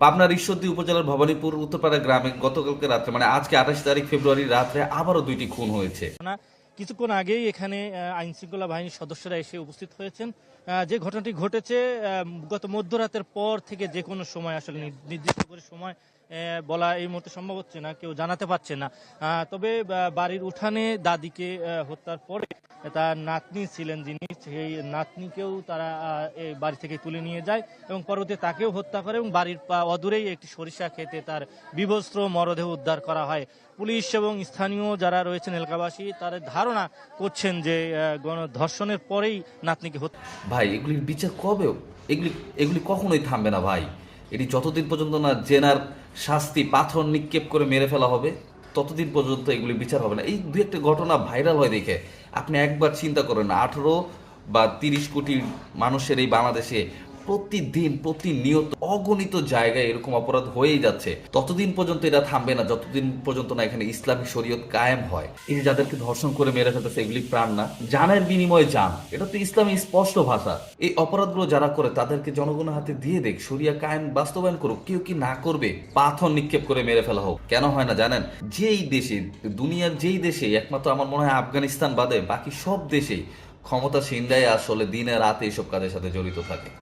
পাবনার ঈশ্বরদী উপজেলার ভবানীপুর উত্তরপাড়া গ্রামে গতকালকে রাত্রে মানে আজকে 28 ফেব্রুয়ারি রাত্রে আবারও 2টি খুন হয়েছে। না, কিছুক্ষণ আগেই এখানে আইন শৃঙ্খলা বাহিনীর সদস্যরা এসে উপস্থিত হয়েছেন। যে ঘটনাটি ঘটেছে গত মধ্যরাতের পর থেকে যে কোনো সময় আসলে নির্দিষ্ট করে সময় বলা এই মুহূর্তে সম্ভব হচ্ছে না, কেউ জানাতে পারছে না। তবে বাড়ির উঠানে দাদিকে হত্যার পরে তার নাতনি ছিলেন যিনি, সেই নাতনিকেও তারা এই বাড়ি থেকে তুলে নিয়ে যায় এবং পরবর্তীতে তাকেও হত্যা করে এবং বাড়ির অদূরেই একটি সরিষা খেতে তার বিবস্ত্র মরদেহ উদ্ধার করা হয়। পুলিশ এবং স্থানীয় যারা রয়েছেন এলাকাবাসী তারা ধারণা করছেন যে গণধর্ষণের পরেই নাতনিকে হত্যা। ভাই এগুলির বিচার কবে? এগুলি এগুলি কখনোই থামবে না ভাই। এটি যতদিন পর্যন্ত না জেনার শাস্তি পাথর নিক্ষেপ করে মেরে ফেলা হবে ততদিন পর্যন্ত এগুলি বিচার হবে না। এই দু একটা ঘটনা ভাইরাল হয় দেখে আপনি একবার চিন্তা করেন, 18 বা 30 কোটি মানুষের এই বাংলাদেশে প্রতিদিন প্রতিনিয়ত অগণিত জায়গায় এরকম অপরাধ হয়েই যাচ্ছে। ততদিন পর্যন্ত এটা থামবে না যতদিন পর্যন্ত না এখানে ইসলামী শরীয়ত কায়েম হয়। এই যে যাদেরকে ধর্ষণ করে মেরে ফেলতেছে এগুলি প্রাণ না, জানের বিনিময়ে জান, এটা তো ইসলামী স্পষ্ট ভাষা। এই অপরাধগুলো যারা করে তাদেরকে জনগণের হাতে দিয়ে দেখ, শরিয়া কায়েম বাস্তবায়ন করুক। কেউ কি না করবে? পাথর নিক্ষেপ করে মেরে ফেলা হোক। কেন হয় না জানেন? যেই দেশে, দুনিয়ার যেই দেশে, একমাত্র আমার মনে হয় আফগানিস্তান বাদে বাকি সব দেশেই ক্ষমতাসীনরাই আসলে দিনে রাতে এইসব কাজের সাথে জড়িত থাকে।